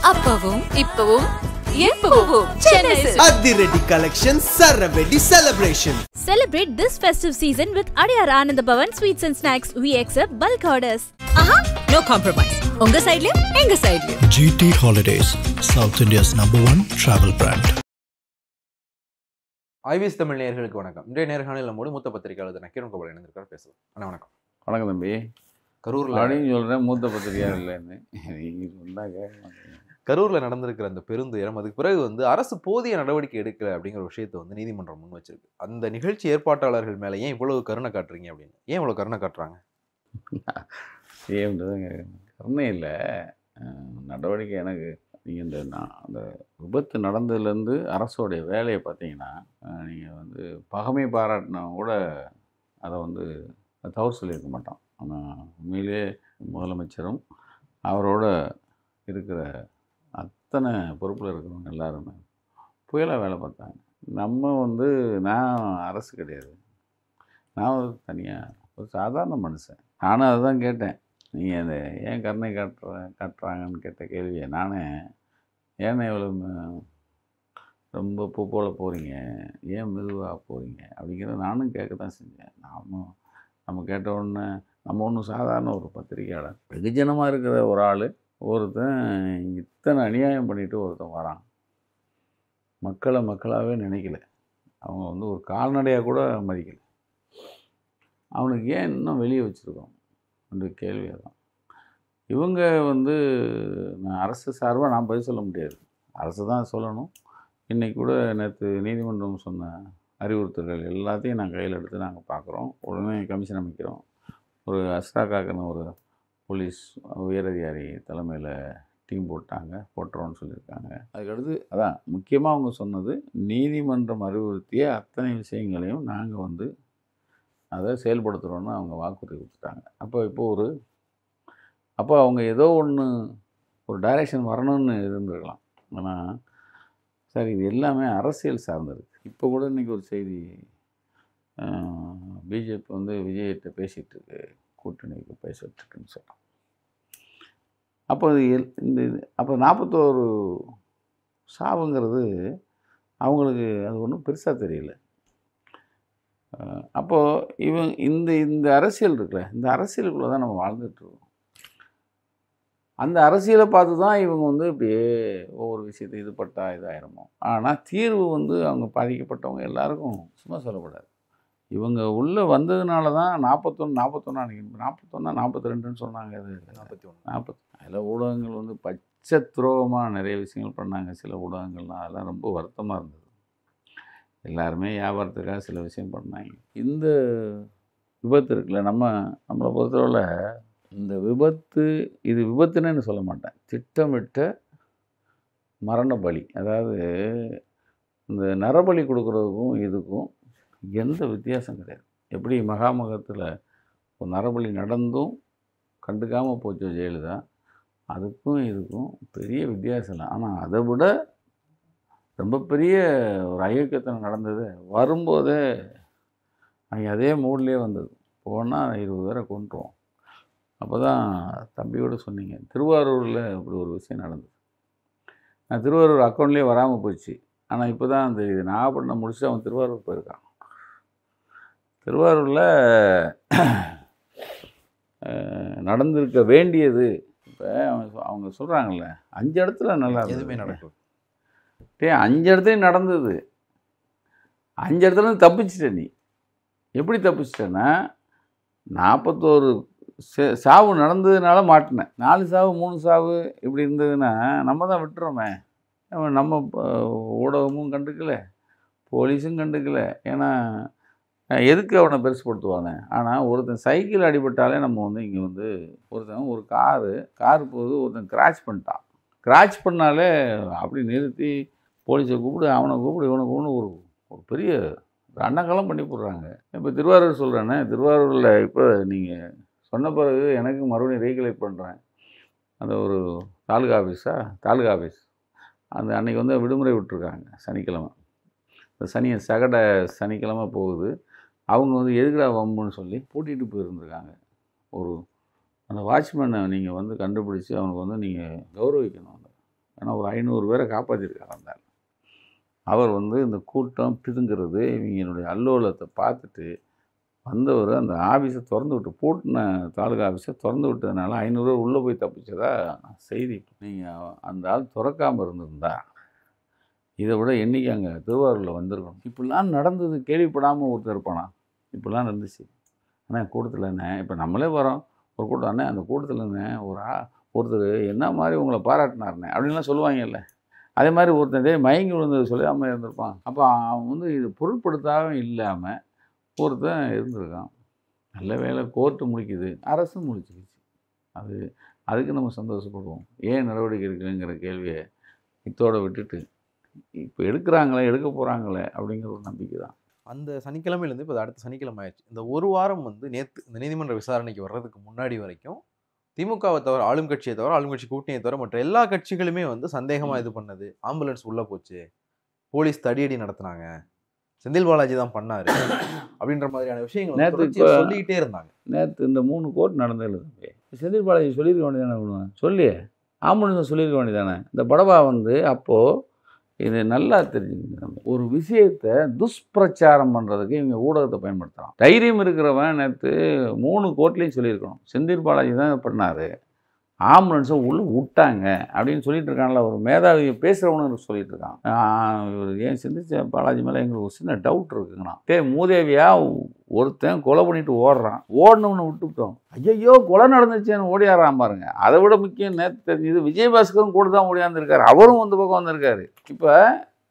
அப்பவும் இப்பவும் எப்பவும் Chennai Silks. Adhiredi collection, Saravedi celebration. Celebrate this festive season with Adiyar Anand Bhavan Sweets and Snacks. We accept bulk orders. No compromise. உங்க சைடுலயும் எங்க சைடுலயும். GT Holidays, South India's #1 travel brand. IVS Tamil நேயர்களுக்கு வணக்கம். இன்றைய நேர்காணலில் நம்மோடு மூத்த பத்திரிகையாளர் நக்கீரன் கோபால் இணைந்திருக்கார். பேசலாம். அண்ணா வணக்கம். வணக்கம் தம்பி. கரூரில் அப்படின்னு சொல்கிறேன், மூத்த பத்திரிகையாளர் இல்லைன்னு நீங்கள் சொன்னாங்க. கரூரில் நடந்திருக்கிற அந்த பெருந்துயரம், அதுக்கு பிறகு அரசு போதிய நடவடிக்கை எடுக்கல அப்படிங்கிற விஷயத்தை நீதிமன்றம் முன் வச்சிருக்கு. அந்த நிகழ்ச்சி ஏற்பாட்டாளர்கள் மேலே ஏன் இவ்வளவு கருணை காட்டுறீங்க அப்படின்னு, ஏன் இவ்வளோ கருணை காட்டுறாங்க? ஏன்றதுங்க கருணை இல்லை, நடவடிக்கை. எனக்கு நீங்கள் அந்த விபத்து நடந்ததுலேருந்து அரசோடைய வேலையை பார்த்தீங்கன்னா, நீங்கள் பகமை பாராட்டினா கூட அதை தவறு சொல்லியிருக்க மாட்டோம். ஆனால் உண்மையிலே முதலமைச்சரும் அவரோட இருக்கிற அத்தனை பொறுப்பில் இருக்கிறவங்க எல்லாருமே புயலாக வேலை பார்த்தாங்க. நான் அரசு கிடையாது, நான் தனியாக ஒரு சாதாரண மனுஷன். நானும் அதுதான் கேட்டேன். நீங்கள் அந்த ஏன் கருணை காட்டுறாங்கன்னு கேட்ட கேள்வியை நானே, ஏன்னா இவ்வளோ ரொம்ப பூ போல் போகிறீங்க, ஏன் மெதுவாக போகிறீங்க அப்படிங்கிறத நானும் கேட்க தான் செஞ்சேன். நம்ம கேட்ட உடனே நம்ம ஒன்றும் சாதாரண ஒரு பத்திரிக்கையாளர், வெகுஜனமாக இருக்கிற ஒரு ஆள், ஒருத்தன் இத்தனை அநியாயம் பண்ணிட்டு ஒருத்தன் வரான். மக்களாகவே நினைக்கல, அவங்க ஒரு கால்நடையாக கூட மதிக்கலை. அவனுக்கு ஏன் இன்னும் வெளியே வச்சுருக்கோம் என்ற கேள்வியாக தான். இவங்க நான் அரசு சார்பாக நான் பதில் சொல்ல முடியாது, அரசு தான் சொல்லணும். இன்றைக்கி கூட நேற்று நீதிமன்றம் சொன்ன அறிவுறுத்தல்கள் எல்லாத்தையும் நாங்கள் கையில் எடுத்து நாங்கள் பார்க்குறோம். உடனே கமிஷன் அமைக்கிறோம். ஒரு அஸ்ராக்காக்குன்னு ஒரு போலீஸ் உயரதிகாரி தலைமையில் டீம் போட்டுறோன்னு சொல்லியிருக்காங்க. அதுக்கடுத்து அதான் முக்கியமாக அவங்க சொன்னது, நீதிமன்றம் அறிவுறுத்திய அத்தனை விஷயங்களையும் நாங்கள் அதை செயல்படுத்துகிறோன்னு அவங்க வாக்குறுதி கொடுத்துட்டாங்க. அப்போ அவங்க ஏதோ ஒரு டைரெக்ஷன் வரணும்னு இருந்திருக்கலாம். ஆனால் சார், இது எல்லாமே அரசியல் சார்ந்திருக்கு. இப்போ கூட இன்றைக்கி ஒரு செய்தி, பிஜேபி விஜய்கிட்ட பேசிகிட்டு இருக்கு, கூட்டணிக்கு பேசிகிட்டு இருக்குன்னு சொல்கிறோம். அப்போ அப்போ 41 சாவுங்கிறது அவங்களுக்கு அது ஒன்றும் பெருசாக தெரியல. அப்போது இந்த அரசியல் இருக்குல்ல, இந்த அரசியலுக்குள்ளே தான் நம்ம வாழ்ந்துட்டுருக்கோம். அந்த அரசியலை பார்த்து தான் இவங்க இப்படியே ஒவ்வொரு விஷயத்தை இது பட்டா இதாயிரமோ. ஆனால் தீர்வு அவங்க பாதிக்கப்பட்டவங்க எல்லாருக்கும் சும்மா சொல்லக்கூடாது. இவங்க உள்ளே வந்ததுனால தான் 41 அன்றைக்கி 42ன்னு சொன்னாங்க. அது 40 அதில் ஊடகங்கள் பச்சை துரோகமாக நிறைய விஷயங்கள் பண்ணாங்க. சில ஊடகங்கள்லாம் அதெல்லாம் ரொம்ப வருத்தமாக இருந்தது. எல்லாருமே வியாபாரத்துக்காக சில விஷயம் பண்ணாங்க. இந்த விபத்து இருக்குல்ல, நம்மளை பொறுத்தவரை இந்த இது விபத்துன்னு சொல்ல மாட்டேன், திட்டமிட்ட மரண பலி. அதாவது இந்த நரபலி கொடுக்குறதுக்கும் இதுக்கும் எந்த வித்தியாசம் கிடையாது. எப்படி மகாமகத்தில் ஒரு நரபலி நடந்தும் கண்டுக்காமல் போச்சு ஜெயலலிதா, அதுக்கும் இதுக்கும் பெரிய வித்தியாசம் இல்லை. ஆனால் அதை விட ரொம்ப பெரிய ஒரு அயோக்கியத்தனை நடந்தது. வரும்போதே அவங்க அதே மூட்லேயே வந்தது. போனால் 20 பேரை கொண்டுருவோம். அப்போ தான் தம்பியோடு சொன்னீங்க, திருவாரூரில் இப்படி ஒரு விஷயம் நடந்தது. நான் திருவாரூர் அக்கௌண்ட்லேயே வராமல் போச்சு. ஆனால் இப்போ தான் தெரியுது, நாகப்பட்டினம் முடிச்சுட்டு அவன் திருவாரூர் போயிருக்கான். திருவாரூரில் நடந்திருக்க வேண்டியது, இப்போ அவங்க சொல்கிறாங்கல்ல, 5 இடத்துல நல்லா எதுவுமே நடக்கும். 5 இடத்துலையும் நடந்தது. 5 இடத்துலேருந்து தப்பிச்சிட்ட. நீ எப்படி தப்பிச்சிட்டேன்னா, 41 சாவு நடந்ததுனால மாட்டினேன். 4 சாவு 3 சாவு இப்படி இருந்ததுன்னா நம்ம தான் விட்டுறோமே. நம்ம ஊடகமும் கண்டுக்கலை, போலீஸும் கண்டுக்கலை. ஏன்னா எதுக்கு அவனை பெருசுப்படுத்துவாங்க. ஆனால் ஒருத்தன் சைக்கிள் அடிபட்டாலே நம்ம இங்கே ஒருத்தன் ஒரு காரு போகுது, ஒருத்தன் கிராச் பண்ணாலே அப்படி நிறுத்தி போலீஸை கூப்பிடு, அவனை கூப்பிடு, இவனை கூப்பிடு, ஒரு பெரிய அன்னக்காலம் பண்ணி போடுறாங்க. இப்போ திருவாரூர் சொல்கிறேன்னே, திருவாரூரில் இப்போ நீங்கள் சொன்ன பிறகு எனக்கு மறுபடியும் ரீகலெக்ட் பண்ணுறேன். அந்த ஒரு தாலுகா ஆஃபீஸ் அந்த அன்றைக்கி விடுமுறை விட்டுருக்காங்க, சனிக்கிழமை. இந்த சனிக்கிழமை போகுது. அவங்க எதுக்குடா வம்புன்னு சொல்லி பூட்டிகிட்டு போயிருந்துருக்காங்க. அந்த வாட்ச்மேனை நீங்கள் கண்டுபிடிச்சி அவனுக்கு நீங்கள் கௌரவிக்கணும். ஆனால் ஒரு 500 பேரை காப்பாற்றிருக்காரு அந்த ஆள். அவர் வந்து இந்த கூட்டம் பிதுங்கிறது இவங்களுடைய அல்லோலத்தை பார்த்துட்டு வந்தவர் அந்த ஆஃபீஸை திறந்து விட்டு பூட்டின தாலுகா ஆஃபீஸை திறந்து விட்டதுனால 500 பேர் உள்ளே போய் தப்பிச்சதா செய்தி. நீங்கள் அந்த ஆள் திறக்காமல் இருந்திருந்தா இதை விட எண்ணிக்கை அங்கே திருவாரூரில் வந்திருக்கணும். இப்படிலாம் நடந்தது கேள்விப்படாமல் ஒருத்தர் இருப்பானா? இப்படிலாம் இருந்துச்சு. ஆனால் கூட்டத்தில் என்ன இப்போ நம்மளே வரோம் ஒரு கூட்டம் அண்ணே, அந்த கூட்டத்தில் என்ன ஒருத்தர் என்ன மாதிரி உங்களை பாராட்டினார்னே அப்படின்லாம் சொல்லுவாங்கல்ல. அதே மாதிரி ஒருத்தன் மயங்கி விழுந்தது சொல்லாமல் இருந்திருப்பான். அப்போ அவன் வந்து இது பொருட்படுத்தாமல் இல்லாமல் ஒருத்தன் இருந்திருக்கான். நல்ல வேலை கோர்ட்டு முடிக்குது, அரசும் முடிச்சிருச்சு. அதுக்கு நம்ம சந்தோஷப்படுவோம். ஏன் நடவடிக்கை எடுக்கலைங்கிற கேள்வியை இத்தோடு விட்டுட்டு இப்போ எடுக்கிறாங்களே எடுக்க போகிறாங்களே அப்படிங்கிற ஒரு நம்பிக்கை தான். அந்த சனிக்கிழமையிலேருந்து இப்போ அடுத்த சனிக்கிழமை ஆயிடுச்சு. இந்த ஒரு வாரம் வந்து நேற்று இந்த நீதிமன்ற விசாரணைக்கு வர்றதுக்கு முன்னாடி வரைக்கும் திமுகவை தவிர, ஆளும் கட்சியை தவிர, ஆளும் கட்சி கூட்டணியை தவிர மற்ற எல்லா கட்சிகளுமே வந்து சந்தேகமாக இது பண்ணது. ஆம்புலன்ஸ் உள்ளே போச்சு, போலீஸ் தடியடி நடத்தினாங்க, செந்தில் பாலாஜி தான் பண்ணாரு அப்படின்ற மாதிரியான விஷயங்கள் நேற்று சொல்லிக்கிட்டே இருந்தாங்க. நேற்று இந்த 3 கோர்ட் நடந்ததில்லை தம்பி. செந்தில் பாலாஜி சொல்லியிருக்க வேண்டியதானே விடுவேன் சொல்லி ஆம்புலன்ஸ் சொல்லியிருக்க வேண்டியதானே. இந்த படபா வந்து அப்போது இது நல்லா தெரிஞ்சுங்க. ஒரு விஷயத்தை துஷ்பிரச்சாரம் பண்ணுறதுக்கு இவங்க ஊடகத்தை பயன்படுத்தலாம். தைரியம் இருக்கிறவன் நேற்று 3 கோர்ட்லேயும் சொல்லியிருக்கணும் செந்தில் பாலாஜி தான் பண்ணார், ஆம்புலன்ஸை உள்ளே விட்டாங்க அப்படின்னு சொல்லிட்டு இருக்கான்ல. ஒரு மேதாவி பேசுகிறவனு சொல்லிட்டு இருக்கான். இவர் ஏன் செந்தில் பாலாஜி மேலே எங்களுக்கு ஒரு சின்ன டவுட் இருக்குங்கண்ணா. மூதேவியா ஒருத்தன் கொலை பண்ணிட்டு ஓடினவனை விட்டுவிட்டோம். ஐயோ கொலை நடந்துச்சேன்னு ஓடியாரான் பாருங்க. அதை விட முக்கியம் நேற்று தெரிஞ்சது விஜயபாஸ்கரும் கூட தான் ஓடியாந்துருக்காரு, அவரும் அந்த பக்கம் வந்திருக்காரு. இப்போ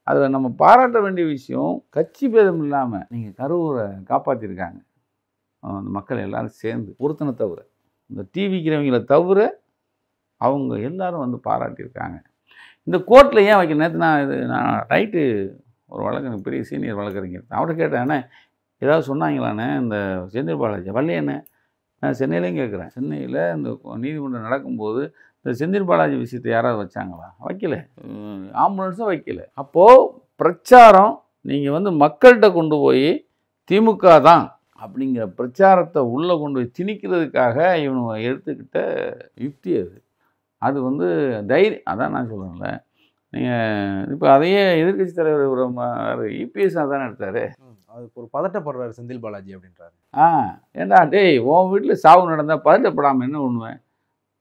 அதில் நம்ம பாராட்ட வேண்டிய விஷயம் கட்சி பேதம் இல்லாமல் நீங்கள் கரூரை காப்பாற்றிருக்காங்க அந்த மக்கள் எல்லாரும் சேர்ந்து. ஒருத்தனை தவிர இந்த டிவிக்கிறவங்களை தவிர அவங்க எல்லாரும் வந்து பாராட்டியிருக்காங்க. இந்த கோர்ட்டில் ஏன் வைக்க நேற்று நான் நைட்டு ஒரு வழக்கறிஞர் பெரிய சீனியர் வழக்கறிஞர் அவர்கிட்ட கேட்டேன், அண்ணே ஏதாவது சொன்னாங்களாண்ணே இந்த செந்தில் பாலாஜி வரலையேண்ணே. நான் சென்னையிலையும் கேட்குறேன், சென்னையில் இந்த நீதிமன்றம் நடக்கும்போது இந்த செந்தில் பாலாஜி விஷயத்தை யாராவது வச்சாங்களா? வைக்கல, ஆம்புலன்ஸும் வைக்கல. அப்போது பிரச்சாரம் நீங்கள் வந்து மக்கள்கிட்ட கொண்டு போய் திமுக தான் அப்படிங்கிற பிரச்சாரத்தை உள்ளே கொண்டு போய் திணிக்கிறதுக்காக இவனுங்க எடுத்துக்கிட்ட யுக்தி அது வந்து தைரியம். அதான் நான் சொல்கிறேன்ல, நீங்கள் இப்போ அதையே எதிர்கட்சி தலைவர் இபிஎஸ் தானே எடுத்தார். அதுக்கு ஒரு பதட்டப்படுறாரு செந்தில் பாலாஜி அப்படின்றாரு. ஏண்டா டேய் உன் வீட்டில் சாவு நடந்தால் பதட்டப்படாமல் என்ன பண்ணுவேன்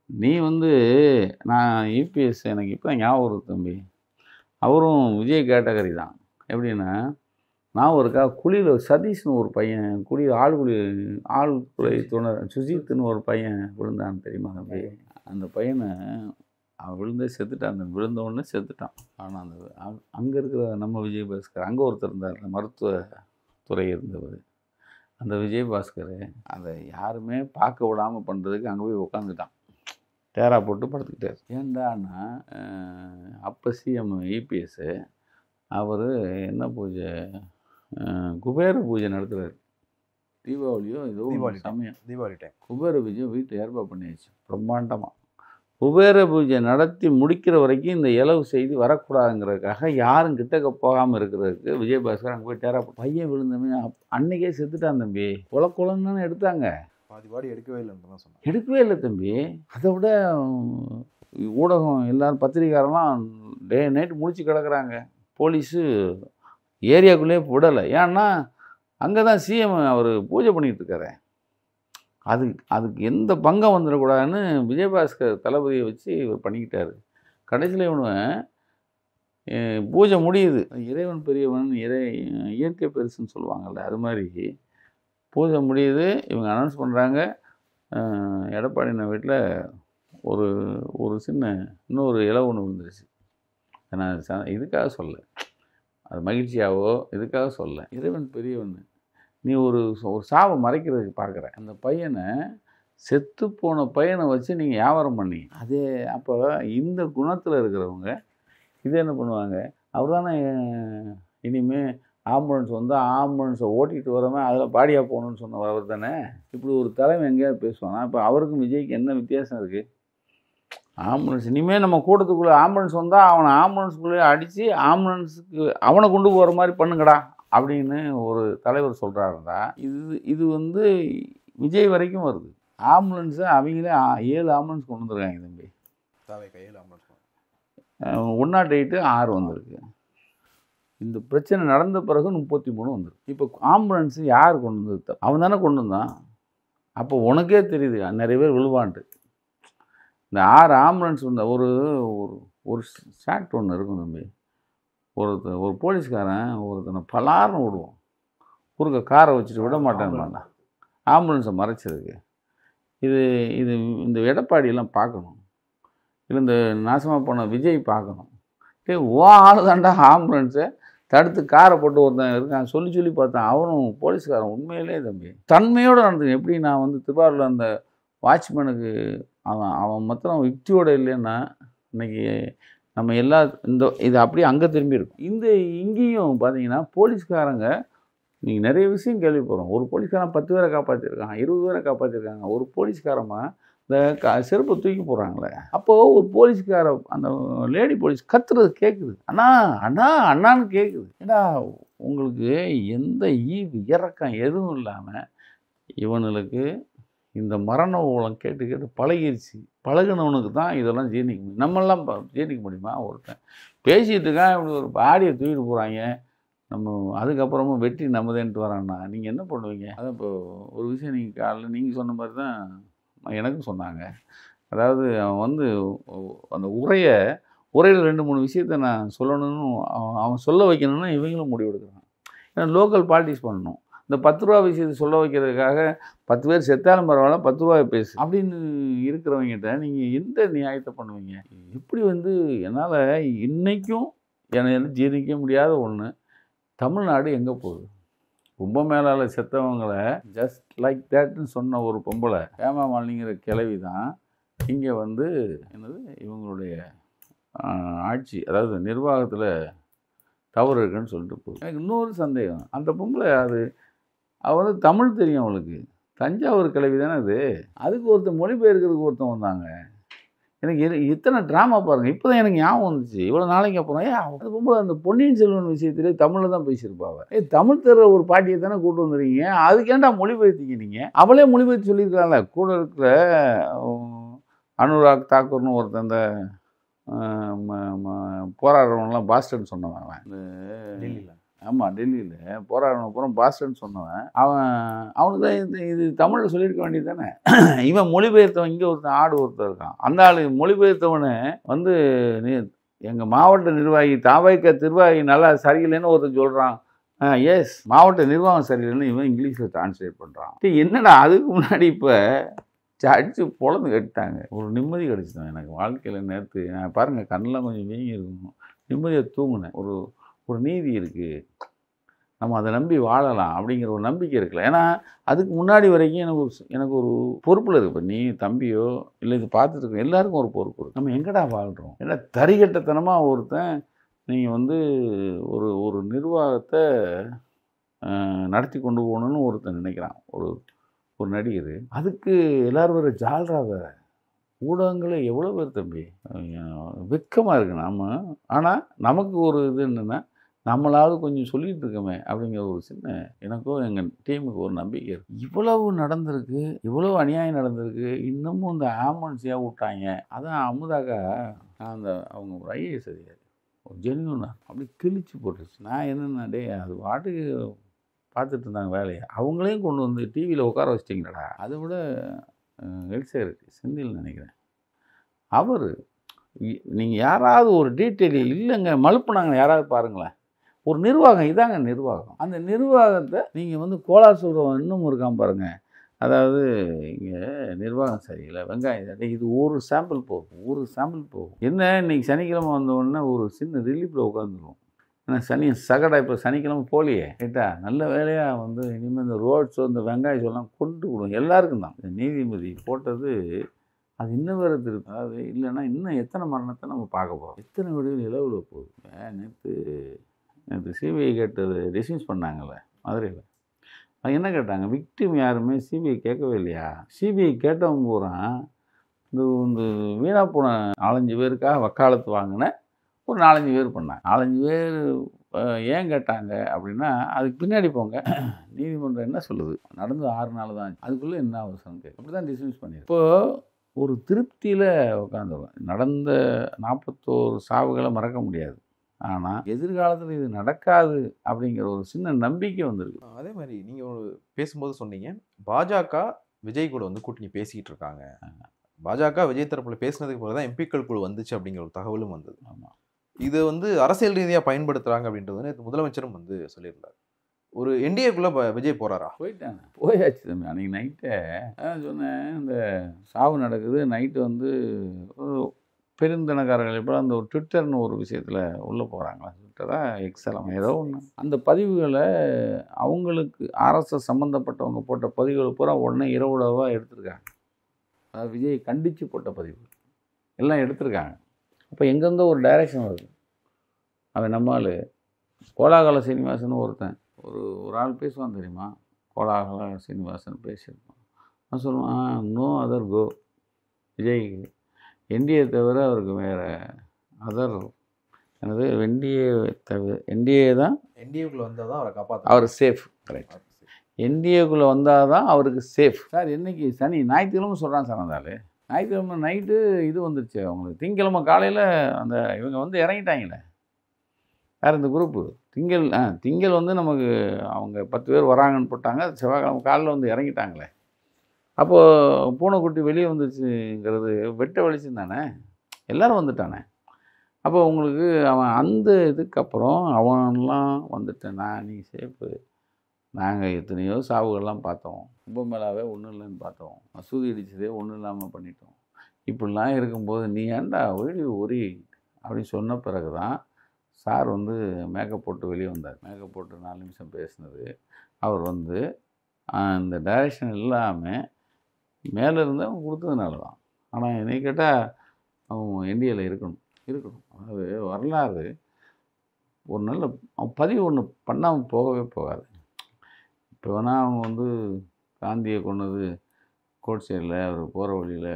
நீ? வந்து நான் இபிஎஸ் எனக்கு இப்போ ஞாபகம் வருது தம்பி, அவரும் விஜய் கேட்டகரி தான். எப்படின்னா நான் ஒருக்கா குழியில் சதீஷ்னு ஒரு பையன் ஆழ்குழி துணர் சுஜித்துன்னு ஒரு பையன் விழுந்தான்னு தெரியுமா தம்பி? அந்த பையனை அவன் விழுந்தே செத்துட்டான். அந்த விழுந்தவுடனே செத்துட்டான். ஆனால் அந்த அங்கே இருக்கிற நம்ம விஜயபாஸ்கர் அங்கே ஒருத்தர் இருந்தார், மருத்துவ துறை இருந்தவர். அந்த விஜயபாஸ்கர் அதை யாருமே பார்க்க விடாமல் பண்ணுறதுக்கு அங்கே போய் உட்காந்துட்டான், டேரா போட்டு படுத்துக்கிட்டார். ஏண்டான்னா அப்போ சிஎம் இபிஎஸ் அவர் என்ன பூஜை குபேர பூஜை நடத்துகிறார். தீபாவளியோ ஏதோ சமயம், தீபாவளி டைம் குபேர பூஜை வீட்டில் ஏற்பாடு பண்ணியாச்சு பிரம்மாண்டமாக. குபேர பூஜை நடத்தி முடிக்கிற வரைக்கும் இந்த இலவு செய்தி வரக்கூடாதுங்கிறதுக்காக யாரும் கிட்டக்க போகாமல் இருக்கிறதுக்கு விஜயபாஸ்கர் அங்கே போய் டேரா பையன் விழுந்தமே அன்னைக்கே செத்துட்டான் தம்பி. குலன்னு எடுத்தாங்க, பாதி எடுக்கவே இல்லைன்னு தான் சொன்னாங்க. எடுக்கவே இல்லை தம்பி. அதை விட ஊடகம் எல்லாரும் பத்திரிக்காரெல்லாம் டே நைட்டு முடிச்சு கிடக்குறாங்க. போலீஸு ஏரியாக்குள்ளேயே விடலை. ஏன்னா அங்கே தான் சிஎம் அவர் பூஜை பண்ணிகிட்டு இருக்காரு. அதுக்கு எந்த பங்கம் வந்துடக்கூடாதுன்னு விஜயபாஸ்கர் தளபதியை வச்சு இவர் பண்ணிக்கிட்டார். கடைசியில் இவனுவன் பூஜை முடியுது, இறைவன் பெரியவன் இயற்கை பெருசுன்னு சொல்லுவாங்கள்ல, அது மாதிரி பூஜை முடியுது. இவங்க அனௌன்ஸ் பண்ணுறாங்க, எடப்பாடி வீட்டில் ஒரு சின்ன இன்னொரு இலவு ஒன்று விழுந்துருச்சு. நான் இதுக்காக சொல்ல, அது மகிழ்ச்சியாவோ இதுக்காக சொல்ல, இறைவன் பெரியவன். நீ ஒரு சாவை மறைக்கிறதுக்கு பார்க்குற அந்த பையனை, செத்து போன பையனை வச்சு நீங்கள் வியாபாரம் பண்ணி அதே. அப்போ இந்த குணத்தில் இருக்கிறவங்க இது என்ன பண்ணுவாங்க, அவர் தானே இனிமேல் ஆம்புலன்ஸ் வந்தால் ஆம்புலன்ஸை ஓட்டிகிட்டு வரவன் அதில் பாடியாக போகணுன்னு சொன்னவர் அவர் தானே. இப்படி ஒரு தலைமை எங்கேயாவது பேசுவானா? இப்போ அவருக்கும் விஜய்க்கு என்ன வித்தியாசம் இருக்குது? ஆம்புலன்ஸ் இனிமேல் நம்ம கூட்டத்துக்குள்ளே ஆம்புலன்ஸ் வந்தால் அவனை ஆம்புலன்ஸுக்குள்ளே அடித்து ஆம்புலன்ஸுக்கு அவனை கொண்டு போகிற மாதிரி பண்ணுங்கடா அப்படின்னு ஒரு தலைவர் சொல்கிறாருந்தா இது வந்து விஜய் வரைக்கும் வருது. ஆம்புலன்ஸை அவங்களே 7 ஆம்புலன்ஸ் கொண்டு வந்துருக்காங்க தம்பி. 108 6 வந்திருக்கு. இந்த பிரச்சனை நடந்த பிறகு 33 வந்துருக்கு. இப்போ ஆம்புலன்ஸ் யார் கொண்டு வந்தது? அவன் தானே கொண்டு வந்தான். அப்போ உனக்கே தெரியுது நிறைய பேர் விழுவான்ட்டு. இந்த 6 ஆம்புலன்ஸ் வந்த ஒரு ஒரு ஷாட் ஒன்று இருக்கும் தம்பி. ஒரு போலீஸ்காரன் ஒருத்தனை பலார்னு விடுவோம், குறுக்க காரை வச்சுட்டு விட மாட்டேன்னு ஆம்புலன்ஸை மறைச்சிருக்கு. இது இந்த எடப்பாடியெல்லாம் பார்க்கணும், இல்லை இந்த நாசமாக போன விஜய் பார்க்கணும். ஆளு தாண்டா ஆம்புலன்ஸை தடுத்து காரை போட்டு ஒருத்தன் இருக்கான் சொல்லி பார்த்தேன். அவனும் போலீஸ்காரன் உண்மையிலே தம்பி தன்மையோடு நடந்துங்க. எப்படி நான் வந்து திருவாரூரில் அந்த வாட்ச்மேனுக்கு அவன் மொத்தம் யுக்தியோடு இல்லைன்னா இன்னைக்கு நம்ம எல்லா இது அப்படியே அங்கே திரும்பி இருக்கும். இங்கேயும் பார்த்தீங்கன்னா போலீஸ்காரங்க நீங்கள் நிறைய விஷயம் கேள்விப்படுறோம். ஒரு போலீஸ்காரன் 10 பேரை காப்பாற்றிருக்கான், 20 பேரை காப்பாற்றிருக்காங்க. ஒரு போலீஸ்காரமாக இந்த செருப்பை தூக்கி போடுறாங்களே, அப்போது ஒரு போலீஸ்கார அந்த லேடி போலீஸ் கத்துறது கேட்குது, அண்ணா அண்ணா அண்ணான்னு கேட்குது. ஏன்னா உங்களுக்கு எந்த இறக்கம் எதுவும் இல்லாமல் இவனுக்கு இந்த மரண ஊழம் கேட்டு பழகிருச்சு. பழகினவனுக்கு தான் இதெல்லாம் ஜீர்ணிக்க முடியும். நம்மெல்லாம் ஜீர்ணிக்க முடியுமா? ஒருத்தன் பேசிகிட்டு இருக்கான், இப்படி ஒரு பாடியை தூக்கிட்டு போகிறாங்க, நம்ம அதுக்கப்புறமும் வெற்றி நம்மதேன்ட்டு வரான்னா நீங்கள் என்ன பண்ணுவீங்க? அதான் இப்போ ஒரு விஷயம் நீங்கள் காலையில் நீங்கள் சொன்ன மாதிரி தான் எனக்கும் சொன்னாங்க. அதாவது அவன் வந்து அந்த உரையில் 2-3 விஷயத்த நான் சொல்லணும்னு அவன் சொல்ல வைக்கணும்னா இவங்களும் முடிவு எடுக்கிறான். ஏன்னா லோக்கல் பாலிட்டிக்ஸ் பண்ணணும். இந்த 10 ரூபா விஷயத்தை சொல்ல வைக்கிறதுக்காக 10 பேர் செத்தாலும் பரவாயில்ல 10 ரூபாய் பேசு அப்படின்னு இருக்கிறவங்ககிட்ட நீங்கள் எந்த நியாயத்தை பண்ணுவீங்க? எப்படி வந்து என்னால் இன்றைக்கும் என்னை ஜீர்ணிக்க முடியாத ஒன்று, தமிழ்நாடு எங்கே போகுது? கும்பமேளாவில் செத்தவங்களை ஜஸ்ட் லைக் தேட்னு சொன்ன ஒரு பொம்பளை ஹேமா மாலினிங்கிற கிழவி தான் இங்கே வந்து என்னது இவங்களுடைய ஆட்சி, அதாவது நிர்வாகத்தில் தவறு இருக்குன்னு சொல்லிட்டு போகுது. எனக்கு இன்னொரு சந்தேகம், அந்த பொம்பளை அவள் வந்து தமிழ் தெரியும் அவளுக்கு, தஞ்சாவூர் கிழவி தானே அதுக்கு ஒருத்தர் மொழிபெயர்க்கிறதுக்கு ஒருத்தன் வந்தாங்க. எனக்கு இத்தனை ட்ராமா பாருங்கள். இப்போ தான் எனக்கு ஞாபகம் வந்துச்சு. இவ்வளோ நாளைக்கு அப்புறம் அது ரொம்ப அந்த பொன்னியின் செல்வன் விஷயத்திலே தமிழில் தான் பேசியிருப்பாங்க. தமிழ் தர ஒரு பாட்டியை தானே கூட்டு வந்துடுறீங்க, அதுக்கேண்டா மொழிபெயர்த்திங்க நீங்கள்? அவளே மொழிபெயர்த்து சொல்லியிருக்கலாம்ல. கூட இருக்கிற அனுராக் தாக்கூர்னு ஒருத்தன் அந்த போராடுறவங்களாம் பாஸ்டன் சொன்னவன், டெல்லியில், ஆமாம் டெல்லியில் போராடின அப்புறம் பாஸ்டன் சொன்னவன், அவனுக்கு தான் இது தமிழில் சொல்லியிருக்க வேண்டியது தானே. இவன் மொழிபெயர்த்தவன் இங்கே ஒருத்தன் இருக்கான். அந்த ஆள் மொழிபெயர்த்தவனு வந்து எங்கள் மாவட்ட நிர்வாகி தாவைக்க நிர்வாகி நல்லா சரியில்லைன்னு ஒருத்தன் சொல்கிறான். எஸ், மாவட்ட நிர்வாகம் சரியில்லைன்னு இவன் இங்கிலீஷில் டிரான்ஸ்லேட் பண்ணுறான். என்னடா அதுக்கு முன்னாடி இப்போ அடித்து பொழந்து கட்டாங்க. ஒரு நிம்மதி கிடச்சிதான் எனக்கு வாழ்க்கையில். நேற்று நான் பாருங்கள் கண்ணெலாம் கொஞ்சம் வீங்கி இருக்கணும், நிம்மதியை தூங்கினேன். ஒரு நீதி இருக்குது, நம்ம அதை நம்பி வாழலாம் அப்படிங்கிற ஒரு நம்பிக்கை இருக்குல்ல. ஏன்னா அதுக்கு முன்னாடி வரைக்கும் எனக்கு ஒரு பொறுப்பில் இருக்குது. இப்போ நீ தம்பியோ இல்லை இது பார்த்துட்டு இருக்க எல்லாருக்கும் ஒரு பொறுப்பு இருக்குது. நம்ம எங்கடா வாழ்கிறோம்? ஏன்னா தரிகட்டத்தனமாக ஒருத்தன் நீங்கள் வந்து ஒரு நிர்வாகத்தை நடத்தி கொண்டு போகணுன்னு ஒருத்தன் நினைக்கிறான், ஒரு நடிகர். அதுக்கு எல்லோரும் வேறு ஜால்ரா வேறு ஊடகங்களே எவ்வளோ பேர் தம்பி வெக்கமாக இருக்குது. ஆனால் நமக்கு ஒரு இது என்னென்னா நம்மளாவது கொஞ்சம் சொல்லிகிட்டு இருக்கோமே அப்படிங்கிற ஒரு சின்ன எனக்கும் எங்கள் டீமுக்கு ஒரு நம்பிக்கை இருக்குது. இவ்வளவு நடந்திருக்கு, இவ்வளோ அநியாயம் நடந்திருக்கு, இன்னமும் இந்த ஆம்புலன்ஸியாக விட்டாங்க. அதான் அமுதாக்கா அவங்க ஒரு ஐஏஎஸ் அதிகாரி ஒரு ஜென்யூனாக அப்படி கிழிச்சு போட்டுருச்சு. நான் என்னென்னா அது வாட்டுக்கு பார்த்துட்டு இருந்தாங்க வேலையை, அவங்களையும் கொண்டு வந்து டிவியில் உட்கார வச்சிட்டிங்கடா. அதை விட எல்சேரிட்டி செந்தில் நினைக்கிறேன், அவர் நீங்கள் யாராவது ஒரு டீட்டெயில் இல்லைங்க மழுப்புனாங்க யாராவது பாருங்களேன். ஒரு நிர்வாகம் இதாங்க நிர்வாகம். அந்த நிர்வாகத்தை நீங்கள் வந்து கோலார் சொல்கிறவன் இன்னும் இருக்கான் பாருங்கள். அதாவது இங்கே நிர்வாகம் சரியில்லை, வெங்காயம் இது ஒரு சாம்பிள் போகும். என்ன இன்றைக்கி சனிக்கிழமை வந்தோடனே ஒரு சின்ன ரிலீஃபில் உட்காந்துருவோம். ஏன்னா சகடா இப்போ சனிக்கிழமை போலியே ரைட்டா, நல்ல வேலையாக வந்து இனிமேல் இந்த ரோட்ஸோ இந்த வெங்காயம் சொல்லலாம் கொண்டு விடுவோம் எல்லாருக்கும் தான். இந்த நீதிபதி போட்டது அது இன்னும் வேறு திருப்பி, அதாவது இல்லைன்னா இன்னும் எத்தனை மரணத்தை நம்ம பார்க்க போகிறோம், எத்தனை வீடுகள் இலவில் போகுது. நேற்று சிபிஐ கேட்டது டிஸ்மிஸ் பண்ணாங்கல்ல மதுரையில். அது என்ன கேட்டாங்க, விக்டிம் யாருமே சிபிஐ கேட்கவே இல்லையா? சிபிஐ கேட்டவங்க போகிறான் இந்த வீணா போன 4-5 பேருக்காக வக்காலத்து வாங்கின ஒரு 4-5 பேர் பண்ணாங்க. 4-5 பேர் ஏன் கேட்டாங்க அப்படின்னா அதுக்கு பின்னாடி போங்க, நீதிமன்றம் என்ன சொல்லுது, நடந்து 6 நாள் தான், அதுக்குள்ளே என்ன அவசரம் கேட்கு, அப்படி தான் டிஸ்மிஸ் பண்ணிடு. இப்போது ஒரு திருப்தியில் உட்காந்துருவேன். நடந்த 41 சாவுகளை மறக்க முடியாது. ஆனால் எதிர்காலத்தில் இது நடக்காது அப்படிங்கிற ஒரு சின்ன நம்பிக்கை வந்திருக்கு. அதே மாதிரி நீங்கள் ஒரு பேசும்போது சொன்னீங்க, பாஜக விஜய் கூட வந்து கூட்டணி பேசிக்கிட்டு இருக்காங்க. பாஜக விஜய் தரப்புல பேசினதுக்கு பிறகு தான் எம்பிக்கள் குழு வந்துச்சு அப்படிங்கிற ஒரு தகவலும் வந்தது. ஆமாம், இது வந்து அரசியல் ரீதியாக பயன்படுத்துகிறாங்க அப்படின்றது நேற்று முதலமைச்சரும் வந்து சொல்லியிருந்தார். ஒரு என்டிஏக்குள்ளே விஜய் போகிறாரா? போயாச்சு தம்பி. அன்றைக்கி நைட்டே அதான் சொன்னேன், இந்த சாவு நடக்குது. நைட்டு வந்து பெருந்தனக்காரர்கள் இப்போ அந்த ஒரு ட்விட்டர்னு ஒரு விஷயத்தில் உள்ளே போகிறாங்களா, ட்விட்டராக எக்ஸலாம் ஏதோ ஒன்று, அந்த பதிவுகளை அவங்களுக்கு ஆர்எஸ்எஸ் சம்மந்தப்பட்டவங்க போட்ட பதிவுகளை பூரா உடனே இரவுடவாக எடுத்திருக்காங்க. அதாவது விஜய் கண்டித்து போட்ட பதிவுகள் எல்லாம் எடுத்திருக்காங்க. அப்போ எங்கேருந்தோ ஒரு டைரக்ஷன் வருது. அவன் நம்மால் கோலாகல சீனிவாசன் ஒருத்தன் ஒரு ஆள் பேசுவான் தெரியுமா, கோலாகல சீனிவாசன் பேசியிருப்பான். நான் சொல்லுவான், நோ அதர் கோ விஜய்க்கு, என்டிஏ தவிர அவருக்கு வேறு அதர் எனது என்டிஏ தவிர என்டிஏ தான், என்டிஏக்குள்ளே வந்தால் தான் அவரை காப்பாற்ற, அவர் சேஃப். கரெக்ட், என்டிஏக்குள்ளே வந்தால் தான் அவருக்கு சேஃப். சார் என்றைக்கு சனி ஞாயிற்றுக்கிழமை சொல்கிறான் சார். அந்த ஞாயிற்றுக்கிழமை நைட்டு இது வந்துருச்சு அவங்களுக்கு. திங்கக்கிழமை காலையில் அந்த இவங்க வந்து இறங்கிட்டாங்களே, வேறு இந்த குரூப்பு திங்கள் வந்து நமக்கு அவங்க 10 பேர் வராங்கன்னு போட்டாங்க. செவ்வாய்க்கிழமை காலையில் வந்து இறங்கிட்டாங்களே. அப்போது பூனைக்குட்டி வெளியே வந்துச்சுங்கிறது வெட்ட வெளிச்சம் தானே, எல்லோரும் வந்துட்டானே. அப்போ உங்களுக்கு அவன் அந்த இதுக்கப்புறம் அவன்லாம் வந்துட்டேன், நீ சேஃபு, நாங்கள் எத்தனையோ சாவுகள்லாம் பார்த்தோம், கும்பமேளாவே ஒன்றும் இல்லைன்னு பார்த்தோம், மசூதி இடிச்சதே ஒன்றும் இல்லாமல் பண்ணிட்டோம், இப்படிலாம் இருக்கும்போது நீ ஏன்டா ஒரி அப்படின்னு சொன்ன பிறகு தான் சார் வந்து மேக்கப் போட்டு வெளியே வந்தார். மேக்கப் போட்டு 4 நிமிஷம் பேசினது அவர் வந்து அந்த டைரக்ஷன் இல்லாமல் மேலே இருந்து அவங்க கொடுத்ததுனால தான். ஆனால் என்னை கேட்டால் அவன் என்டிஏல இருக்கணும். அதாவது வரலாறு ஒரு நல்ல பதிவு ஒன்று பண்ணாமல் போகவே போகாது. இப்போ வேணால் அவங்க வந்து காந்தியை கொண்டது கோட்சேரில் அவர் போகிற வழியில்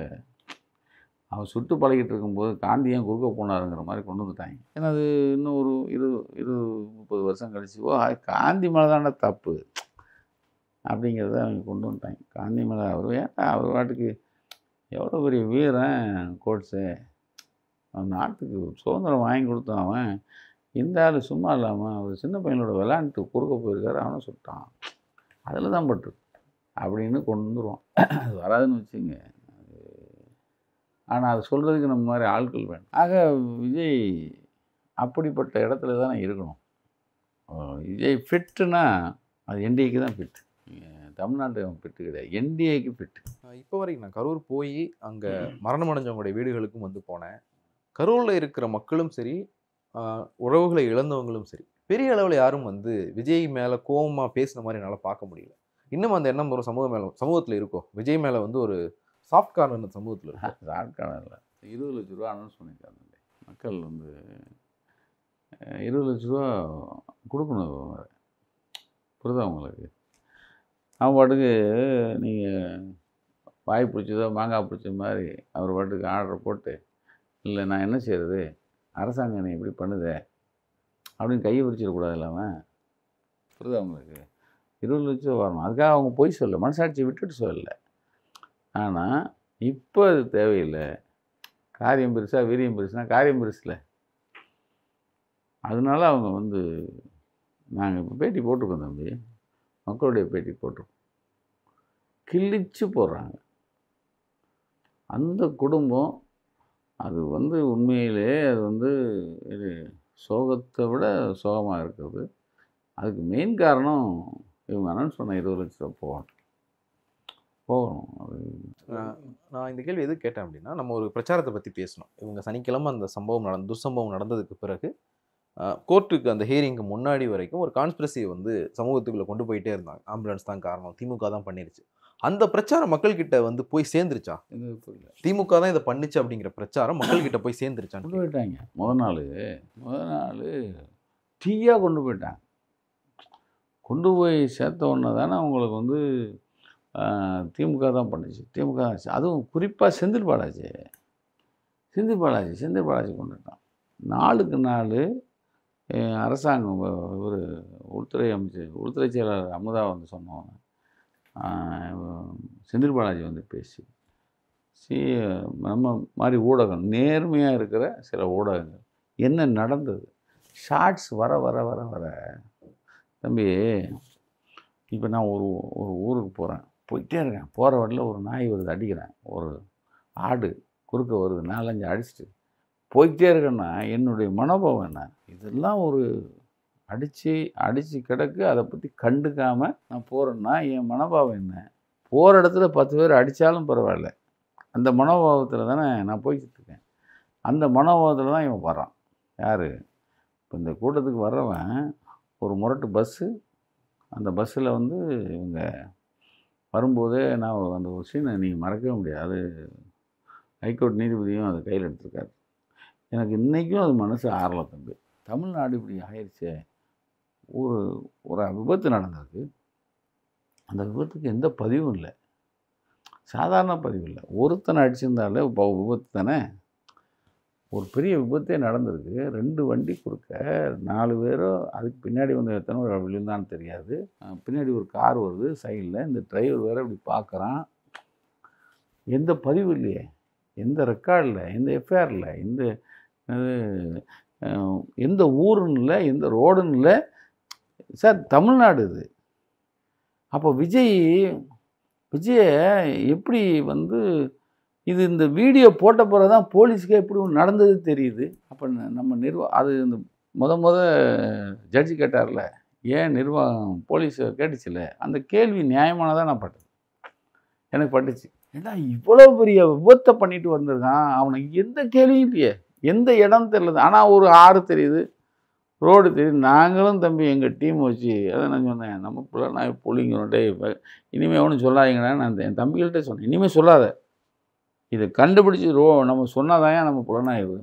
அவன் சுட்டு பழகிட்டு இருக்கும்போது காந்தி ஏன் குறுக்க போனாருங்கிற மாதிரி கொண்டு வந்துட்டாங்க. ஏன்னா அது இன்னும் ஒரு 20-30 வருஷம் கழிச்சு காந்தி மேலே தானே தப்பு அப்படிங்கிறத அவங்க கொண்டு வந்துட்டாங்க. காந்தி மேலே அவர் வாட்டுக்கு எவ்வளோ பெரிய வீரன் கோட்ஸே, அவன் நாட்டுக்கு சுதந்திரம் வாங்கி கொடுத்தான். அவன் இந்த ஆள் சும்மா இல்லாமல் அவர் சின்ன பையனோட விளையாண்டுட்டு குறுக்க போயிருக்காரு, அவனும் சுட்டான், அதில் தான் பட்டு அப்படின்னு கொண்டு வந்துடுவான். அது வராதுன்னு வச்சுங்க. ஆனால் அது சொல்கிறதுக்கு நம்ம மாதிரி ஆட்கள் வேணும். ஆக விஜய் அப்படிப்பட்ட இடத்துல தானே இருக்கணும். விஜய் ஃபிட்டுனா அது என்டிஏக்கு தான் ஃபிட்டு, தமிழ்நாட்டு ஃபிட்டு கிடையாது, என்டிஏக்கு ஃபிட்டு. இப்போ வரைக்கும் நான் கரூர் போய் அங்கே மரணம் அடைஞ்சவங்களுடைய வீடுகளுக்கும் வந்து போனேன். கரூரில் இருக்கிற மக்களும் சரி, உறவுகளை இழந்தவங்களும் சரி, பெரிய அளவில் யாரும் வந்து விஜய் மேலே கோபமாக பேசின மாதிரி என்னால் பார்க்க முடியல. இன்னும் அந்த எண்ணம் ஒரு சமூகத்தில் இருக்கோ, விஜய் மேலே வந்து ஒரு சாஃப்ட் கார்னர் சமூகத்தில் இருக்கும். சாஃப்ட் கார்னரில் 20 லட்ச ரூபா அனௌன்ஸ் பண்ணியிருக்காங்க. மக்கள் வந்து 20 லட்ச ரூபா கொடுக்கணும், புரியுதா உங்களுக்கு? அவன் பாட்டுக்கு நீங்கள் வாய் பிடிச்சதோ மாங்காய் பிடிச்ச மாதிரி அவர் பாட்டுக்கு ஆர்டர் போட்டு, இல்லை நான் என்ன செய்கிறது, அரசாங்கம் என்னை இப்படி பண்ணுதே அப்படின்னு கையை பிடிச்சிடக்கூடாது. இல்லாமல் புரியுதா உங்களுக்கு? 20 லட்ச ரூபா வரணும். அதுக்காக அவங்க போய் சொல்ல, மனசாட்சியை விட்டுட்டு சொல்லலை. ஆனால் இப்போ அது தேவையில்லை. காரியம் பெருசா வீரியம் பெருசுனா காரியம் பெருசில். அதனால அவங்க வந்து நாங்கள் இப்போ பேட்டி போட்டிருக்கோம் தம்பி, மக்களுடைய பேட்டி போட்டிருக்கோம், கிழிச்சு போடுறாங்க. அந்த குடும்பம் அது வந்து உண்மையிலே அது வந்து இது சோகத்தை விட சோகமாக இருக்கிறது. அதுக்கு மெயின் காரணம் இவங்க அனௌன்ஸ் பண்ண 20 லட்ச ரூபா போகணும். அது நான் இந்த கேள்வி எது கேட்டேன் அப்படின்னா, நம்ம ஒரு பிரச்சாரத்தை பற்றி பேசணும். இவங்க சனிக்கிழமை அந்த துர்சம்பவம் நடந்ததுக்கு பிறகு கோர்ட்டுக்கு அந்த ஹியரிங்க்கு முன்னாடி வரைக்கும் ஒரு கான்ஸ்பிரசியை வந்து சமூகத்துக்குள்ளே கொண்டு போயிட்டே இருந்தாங்க. ஆம்புலன்ஸ் தான் காரணம், திமுக தான் பண்ணிருச்சு. அந்த பிரச்சாரம் மக்கள்கிட்ட வந்து போய் சேர்ந்துருச்சா? திமுக தான் இதை பண்ணிச்சு அப்படிங்கிற பிரச்சாரம் மக்கள்கிட்ட போய் சேர்ந்துருச்சான்னு கொண்டு போயிட்டாங்க. முதல் நாள் டீயாக கொண்டு போயிட்டாங்க. கொண்டு போய் சேர்த்த உடனே தானே அவங்களுக்கு வந்து திமுக தான் பண்ணிச்சு, திமுக தான். அதுவும் குறிப்பாக செந்தில் பாலாஜி கொண்டுட்டான். நாளுக்கு நாள் அரசாங்கம் ஒரு உள்துறை செயலாளர் அமுதா வந்து சொன்னவங்க, செந்தில் பாலாஜி வந்து பேசி சி நம்ம மாதிரி ஊடகம் நேர்மையாக இருக்கிற சில ஊடகங்கள் என்ன நடந்தது ஷார்ட்ஸ் வர வர வர வர தம்பி இப்போ நான் ஒரு ஒரு ஊருக்கு போகிறேன், போயிட்டே இருக்கேன், போகிற வழியில் ஒரு நாய் வருது, அடிக்கிறேன், ஒரு ஆடு குறுக்க வருது, 4-5 அடிச்சுட்டு போயிட்டே இருக்கேன்னா என்னுடைய மனோபாவம் என்ன? இதெல்லாம் ஒரு அடித்து கிடக்கு, அதை பற்றி கண்டுக்காமல் நான் போகிறேன்னா என் மனோபாவம் என்ன? போகிற இடத்துல 10 பேர் அடித்தாலும் பரவாயில்ல, அந்த மனோபாவத்தில் தானே நான் போய்கிட்டு இருக்கேன். அந்த மனோபாவத்தில் தான் இவன் வர்றான். யார்? இப்போ இந்த கூட்டத்துக்கு வர்றவன் ஒரு முரட்டு பஸ்ஸு, அந்த பஸ்ஸில் வந்து இவங்க வரும்போதே நான் அந்த ஒரு சீனை நீங்கள் மறக்கவே முடியாது. அது ஹைகோர்ட் நீதிபதியும் அதை கையில் எடுத்திருக்காரு. எனக்கு இன்றைக்கும் அது மனசு ஆறலை தம்பி. தமிழ்நாடு இப்படி ஆயிடுச்சே. ஒரு விபத்து நடந்திருக்கு, அந்த விபத்துக்கு எந்த பதிவும் இல்லை, சாதாரண பதிவு இல்லை. ஒருத்தனை அடிச்சிருந்தாலே விபத்து தானே. ஒரு பெரிய விபத்தே நடந்திருக்கு, 2 வண்டி குறுக்க 4 பேரோ, அதுக்கு பின்னாடி வந்து எத்தனை பேர் விழுந்தான்னு தெரியாது, பின்னாடி ஒரு கார் வருது சைடில், இந்த டிரைவர் வேறு இப்படி பார்க்குறான், எந்த பதிவு இல்லையே, எந்த ரெக்கார்டு இல்லை, எந்த எஃப்ஐஆர் இல்லை, எந்த ஊருன்னு இல்லை, எந்த ரோடுன்னு இல்லை சார். தமிழ்நாடு இது. அப்போ விஜய எப்படி வந்து இது இந்த வீடியோ போட்ட பிறகு தான் போலீஸுக்கே எப்படி ஒன்று நடந்தது தெரியுது. அப்போ நம்ம அது இந்த முத ஜட்ஜி கேட்டார்ல, ஏன் நிர்வாகம் போலீஸ் கேட்டுச்சுல்ல, அந்த கேள்வி நியாயமானதாக நான் பட்டது, எனக்கு பட்டுச்சு. ஏன்னா இவ்வளோ பெரிய விபத்தை பண்ணிட்டு வந்திருக்கான், அவனுக்கு எந்த கேள்வியும் இல்லையே, எந்த இடம் தெரியல. ஆனால் ஒரு ஆறு தெரியுது, ரோடு தெரியுது. நாங்களும் தம்பி எங்கள் டீம் வச்சு அதை நான் சொன்னேன், நம்ம பிள்ளை நான் புள்ளிங்கள்டே இனிமேல் ஒன்றும் சொல்லாதீங்கண்ணா. நான் என் தம்பிகள்கிட்ட சொன்னேன், இனிமேல் சொல்லாத, இதை கண்டுபிடிச்சி நம்ம சொன்னாதான் நம்ம புலனாய்வு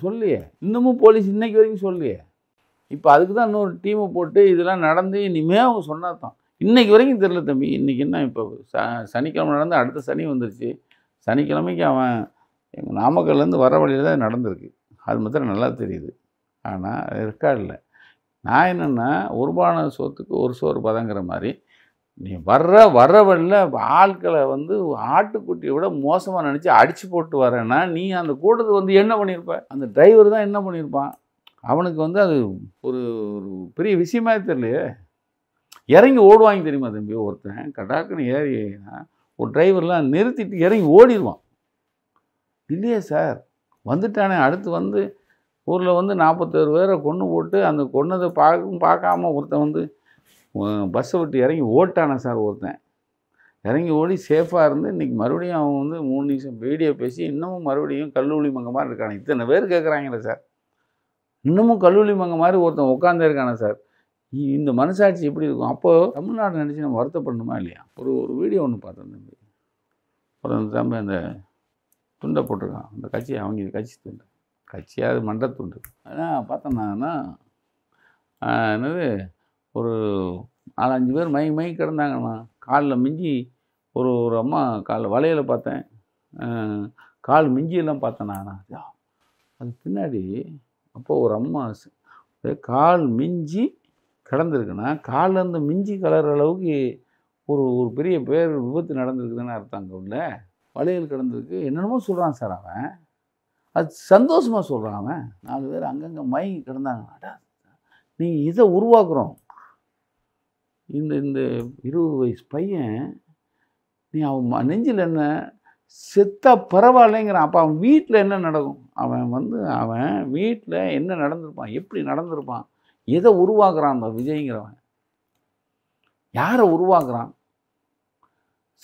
சொல்லியே. இன்னமும் போலீஸ் இன்னைக்கு வரைக்கும் சொல்லியே. இப்போ அதுக்கு தான் இன்னொரு டீமை போட்டு இதெல்லாம் நடந்து இனிமேல் அவங்க சொன்னா தான். இன்றைக்கி வரைக்கும் தெரில தம்பி. இன்றைக்கி என்ன, இப்போ சனிக்கிழமை நடந்து அடுத்த சனி வந்துருச்சு. சனிக்கிழமைக்கு அவன் எங்கள் நாமக்கல்லேருந்து வர வழியில் தான் நடந்திருக்கு, அது மாத்திரம் நல்லா தெரியுது. ஆனால் ரெக்கார்டில் நான் என்னென்னா, ஒரு பானை சோத்துக்கு ஒரு சோறு பதங்கிற மாதிரி நீ வர்ற வழியில் ஆட்களை வந்து ஆட்டுக்குட்டியை விட மோசமாக நினச்சி அடித்து போட்டு வரேன்னா நீ அந்த கூட்டத்தை வந்து என்ன பண்ணியிருப்ப? அந்த டிரைவர் தான் என்ன பண்ணியிருப்பான்? அவனுக்கு வந்து அது ஒரு பெரிய விஷயமே தெரியலையே. இறங்கி ஓடுவாங்க தெரியுமா தம்பி? ஒருத்தன் கடாக்குன்னு ஏறினா ஒரு டிரைவர்லாம் நிறுத்திட்டு இறங்கி ஓடிடுவான். இல்லையே சார், வந்துட்டானே. அடுத்து வந்து ஊரில் வந்து 41 பேரை கொன்று போட்டு அந்த கொன்னதை பார்க்காம ஒருத்தன் வந்து பஸ்ஸை விட்டு இறங்கி ஓட்டானே சார். ஒருத்தன் இறங்கி ஓடி சேஃபாக இருந்து இன்றைக்கி மறுபடியும் அவன் வந்து 3 நிமிஷம் வீடியோ பேசி இன்னமும் மறுபடியும் கல்லூரி மங்க மாதிரி இருக்கானே. இத்தனை பேர் கேட்குறாங்களே சார், இன்னமும் கல்லூரி மங்க மாதிரி ஒருத்தன் உட்காந்தே இருக்கானே சார். இந்த மனசாட்சி எப்படி இருக்கும்? அப்போது தமிழ்நாடு நினச்சி நம்ம வருத்தப்படணுமா இல்லையா? ஒரு வீடியோ ஒன்று பார்த்தேன் தம்பி. ஒரு தம்பி அந்த துண்டை போட்டிருக்கான், அந்த கட்சி, அவங்க கட்சி துண்டு, கட்சியாவது மன்ற துண்டு. ஆனால் பார்த்தோம்னா என்னது, ஒரு 4-5 பேர் மை கிடந்தாங்கண்ணா. காலில் மிஞ்சி ஒரு அம்மா காலில் வலையில் பார்த்தேன், கால் மிஞ்சியெல்லாம் பார்த்தேன் நான். அது பின்னாடி அப்போது ஒரு அம்மா கால் மிஞ்சி கிடந்திருக்குன்னா காலிலேருந்து மிஞ்சி கலர் அளவுக்கு ஒரு பெரிய பேர் விபத்து நடந்திருக்குதுன்னு அர்த்தம். அங்கே உள்ள வலையில் கிடந்திருக்கு. என்னென்னமோ சொல்கிறான் சார் அவன், அது சந்தோஷமாக சொல்கிறான் அவன். 4 பேர் அங்கங்கே மயங்கி கிடந்தாங்க. நீ இதை உருவாக்குறோம். இந்த 20 வயசு பையன், நீ அவன் நெஞ்சில் என்ன செத்தா பரவாயில்லைங்கிறான். அப்போ அவன் வீட்டில் என்ன நடக்கும்? அவன் வீட்டில் என்ன நடந்திருப்பான், எப்படி நடந்திருப்பான், எதை உருவாக்குறான் அந்த விஜய்ங்கிறவன்? யாரை உருவாக்குறான்?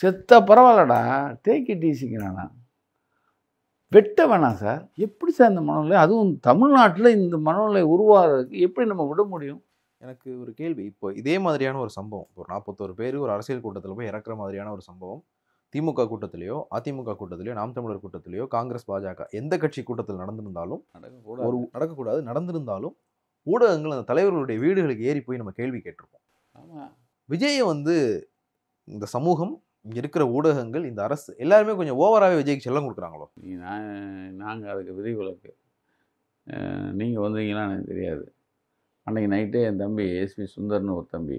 செத்தா பரவாயில்லடா, டேக் இட் ஈஸிங்கிறானா? வெட்ட வேணாம் சார். எப்படி சார் இந்த மனநிலை, அதுவும் தமிழ்நாட்டில் இந்த மனநிலை உருவாகிறதுக்கு எப்படி நம்ம விட முடியும்? எனக்கு ஒரு கேள்வி. இப்போ இதே மாதிரியான ஒரு சம்பவம், ஒரு 41 பேர் ஒரு அரசியல் கூட்டத்தில் போய் இறக்குற மாதிரியான ஒரு சம்பவம் திமுக கூட்டத்திலேயோ அதிமுக கூட்டத்திலேயோ நாம் தமிழர் கூட்டத்திலேயோ காங்கிரஸ் பாஜக எந்த கட்சி கூட்டத்தில் நடந்திருந்தாலும் நடக்கக்கூடாது, நடந்திருந்தாலும் ஊடகங்கள் அந்த தலைவர்களுடைய வீடுகளுக்கு ஏறி போய் நம்ம கேள்வி கேட்டிருப்போம். ஆமாம், விஜயை வந்து இந்த சமூகம், இங்கே இருக்கிற ஊடகங்கள், இந்த அரசு எல்லாருமே கொஞ்சம் ஓவராகவே விஜய்க்கு செல்லம் கொடுக்குறாங்களோ? நாங்கள் அதுக்கு விதிவிலக்கு. நீங்கள் வந்தீங்கன்னா எனக்கு தெரியாது. அன்றைக்கி நைட்டே என் தம்பி எஸ்பி சுந்தர்னு ஒரு தம்பி,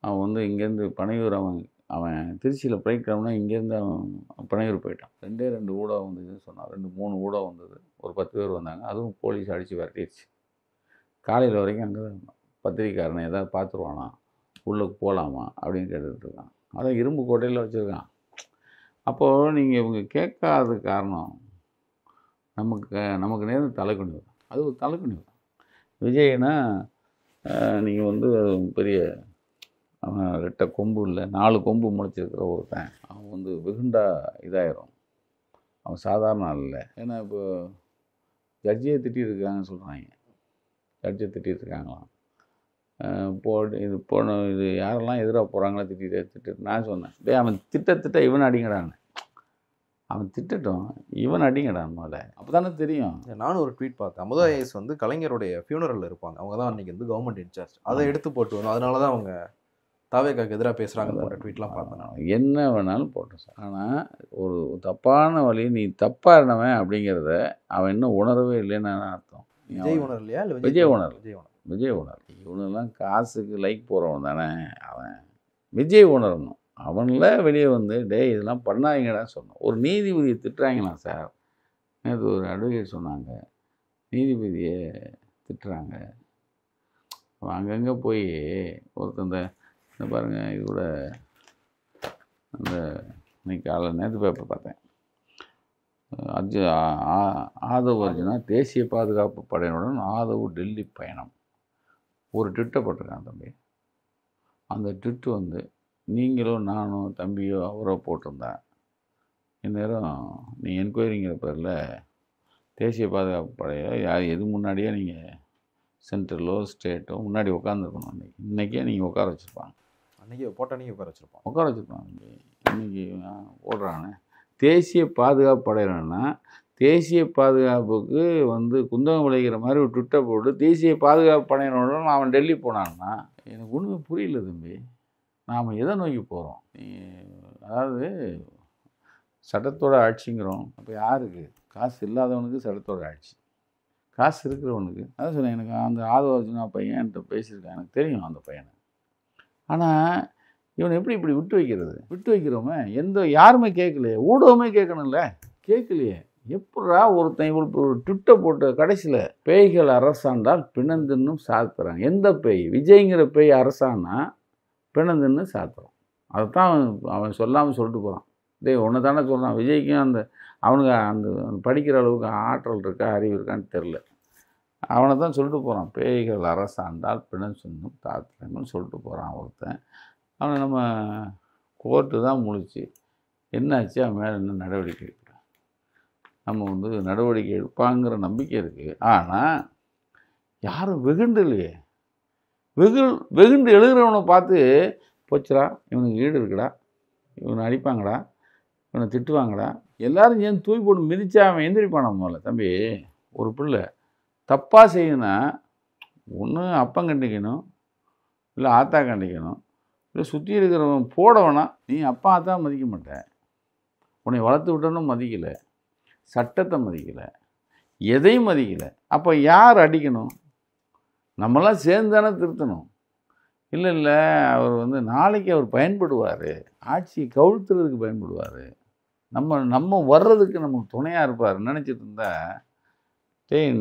அவன் வந்து இங்கேருந்து பனையூர், அவன் திருச்சியில் ஃப்ளைட் கிளம்புனா இங்கேருந்து அவன் பனையூர் போயிட்டான். 2 ஊடகம் வந்ததுன்னு சொன்னான். 3 ஊடகம் வந்தது. ஒரு 10 பேர் வந்தாங்க. அதுவும் போலீஸ் அடித்து விரட்டிடுச்சு. காலையில் வரைக்கும் அங்கே தான் இருந்தான். பத்திரிக்காரனை ஏதாவது பார்த்துருவானா, உள்ளுக்கு போகலாமா அப்படின்னு கேட்டுட்ருக்கான். அதான் இரும்பு கோட்டையில் வச்சுருக்கான். அப்போது நீங்கள் இவங்க கேட்காத காரணம் நமக்கு நேரம் தலைக்குனிவு. அது ஒரு தலைக்குனிவு தான். விஜய்னா நீங்கள் வந்து பெரிய அவன் 2 கொம்பு இல்லை 4 கொம்பு முளைச்சிருக்கிற ஒருத்தன். அவன் வந்து வெகுண்டா இதாயிரும். அவன் சாதாரண ஆள் இல்லை. ஏன்னா இப்போ ஜட்ஜியை திட்டிருக்காங்கன்னு சொல்கிறாங்க. ஜட்ஜை திட்டிருக்காங்களாம். இது யாரெல்லாம் எதிராக போகிறாங்களோ திட்டு நான் சொன்னேன், டே அவன் திட்ட இவன் அடிங்கடான்னு. அவன் திட்டட்டும், இவன் அடிங்கடான் மேலே, அப்போ தானே தெரியும். நானும் ஒரு ட்வீட் பார்த்தேன். அமுதா ஐஏஎஸ் வந்து கலைஞருடைய ஃபியூனரலில் இருப்பாங்க. அவங்க தான் அன்றைக்கி வந்து கவர்மெண்ட் இன்சார்ஜ். அதை எடுத்து போட்டு வரும். அதனால தான் அவங்க தாவேக்காக்கு எதிராக பேசுகிறாங்க போட்ட ட்வீட்லாம் பார்த்தேன். என்ன வேணாலும் போட்டேன் சார். ஆனால் ஒரு தப்பான வழி, நீ தப்பாக இருந்தவன் அப்படிங்கிறத அவன் இன்னும் உணரவே இல்லைன்னு அர்த்தம். விஜய் உணர் இல்லையா? இல்லை விஜய் உணர். இவனெல்லாம் காசுக்கு லைக் போகிறவன் தானே அவன். விஜய் உணரணும். அவனில் வெளியே வந்து டே இதெல்லாம் பண்ணாதீங்கடா சொன்னோம். ஒரு நீதிபதியை திட்டுறாங்களாம் சார். நேற்று ஒரு அட்வொகேட் சொன்னாங்க, நீதிபதியை திட்டுறாங்க. அவன் அங்கங்கே போய் ஒருத்தந்த இந்த பாருங்கள், இது கூட அந்த இன்னைக்கு காலையில் நேற்று பேப்பர் பார்த்தேன். ஆதவ் அர்ஜுனா தேசிய பாதுகாப்பு படையினுடன் ஆதவ் டெல்லி பயணம் ஒரு ட்விட்டை போட்டிருக்கான் தம்பி. அந்த ட்விட்டு வந்து நீங்களோ நானோ தம்பியோ அவரோ போட்டிருந்தேன், இந்நேரம் நீ என்கொயரிங்கிற பேரில் தேசிய பாதுகாப்பு படையோ யார் எது முன்னாடியே நீங்கள் சென்ட்ரலோ ஸ்டேட்டோ முன்னாடி உட்காந்துருக்கணும். இன்றைக்கே நீங்கள் உட்கார வச்சுருப்பாங்க. அன்றைக்கி போட்ட அன்றைக்கி உட்கார வச்சுருப்பாங்க. இன்றைக்கி போடுறானே தேசிய பாதுகாப்பு படையினா தேசிய பாதுகாப்புக்கு வந்து குந்தகம் விளைகிற மாதிரி ஒரு ட்விட்டை போட்டு தேசிய பாதுகாப்பு படையினோட அவன் டெல்லி போனான்னா எனக்கு ஒன்றுமே புரியல தம்பி. நாம் எதை நோக்கி போகிறோம்? அதாவது சட்டத்தோட ஆட்சிங்கிறோம். அப்போ யாருக்கு? காசு இல்லாதவனுக்கு சட்டத்தோட ஆட்சி, காசு இருக்கிறவனுக்கு. அதான் சொன்னேன், எனக்கு அந்த ஆதவ அர்ஜுனா பையன் என்கிட்ட பேசியிருக்கான், எனக்கு தெரியும் அந்த பையனை. ஆனால் இவனை எப்படி இப்படி விட்டு வைக்கிறவன் யாருமே கேட்கலையே, ஊடகமே கேட்கணும்ல, கேட்கலையே. எப்படா ஒருத்தன் இவளுக்கு ஒரு ட்விட்டை போட்ட கடைசியில் பேய்கள் அரசாண்டால் பிணந்துன்னு சாத்துறாங்க. எந்த பேய்? விஜய்ங்கிற பேய் அரசானா பிணந்துன்னு சாத்துறோம். அதைத்தான் அவன் சொல்லாமல் சொல்லிட்டு போகிறான். ஒன்று தானே சொல்கிறான். விஜய்க்கும் அவனுக்கு அந்த படிக்கிற அளவுக்கு ஆற்றல் இருக்கா அறிவு இருக்கான்னு தெரில. அவனை தான் சொல்லிட்டு போகிறான், பேய்கள் அரசாண்டால் பிணந்துன்னு சாத்துறாங்கன்னு சொல்லிட்டு போகிறான் ஒருத்தன். அவனை நம்ம கோர்ட்டு தான் முழிச்சு என்னாச்சு, அவன் மேலே என்ன நடவடிக்கை எடுக்கலாம், நம்ம வந்து நடவடிக்கை எடுப்பாங்கிற நம்பிக்கை இருக்குது. ஆனால் யாரும் வெகுண்டு இல்லையே. வெகுண்டு எழுதுகிறவனை பார்த்து போச்சுடா இவனுக்கு ஈடு இருக்குடா, இவனை அடிப்பாங்கடா, இவனை திட்டுவாங்கடா, எல்லோரும் சேர்ந்து தூக்கி போட்டு மிதிச்சா அவன் எந்திரிப்பான முதல்ல. தம்பி, ஒரு பிள்ளை தப்பாக செய்யணும்னா ஒன்று அப்பம் கண்டிக்கணும், இல்லை ஆத்தா கண்டிக்கணும், இல்லை சுற்றி இருக்கிறவன் போடவனா. நீ அப்பா ஆத்தா மதிக்க மாட்டேன், உன்னை வளர்த்து விட்டனும் மதிக்கலை, சட்டத்தை மதிக்கலை, எதையும் மதிக்கலை. அப்போ யார் அடிக்கணும்? நம்மளாம் சேர்ந்து தானே திருத்தணும். இல்லை அவர் வந்து நாளைக்கு அவர் பயன்படுவார், ஆட்சியை கவிழ்த்துறதுக்கு பயன்படுவார், நம்ம வர்றதுக்கு நமக்கு துணையாக இருப்பார் நினச்சிட்டு இருந்தா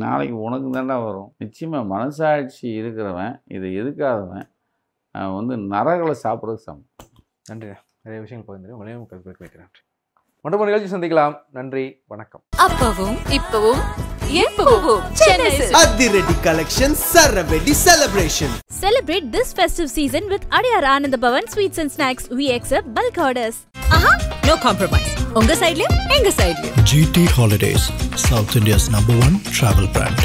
நாளைக்கு உனக்கு தாண்டா வரும். நிச்சயமாக மனசாட்சி இருக்கிறவன், இதை எதுக்காதவன் வந்து நரகளை சாப்பிட்றதுக்கு சமம். நன்றி. நிறைய விஷயங்கள் பகிர்ந்து உங்களையும் கருத்து வைக்கிறேன். மற்றொரு நிகழ்ச்சி சந்திக்கலாம். நன்றி, வணக்கம். அப்பவும் இப்பவும் எப்பவும் சென்னை அதிரடி கலெக்ஷன் சரவெடி celebration. Celebrate this festive season with Adiyar Anand Bhavan Sweets and Snacks. We accept bulk orders. no compromise. உங்க சைடுலயும் எங்க சைடுலயும். GT Holidays, South India's #1 travel brand.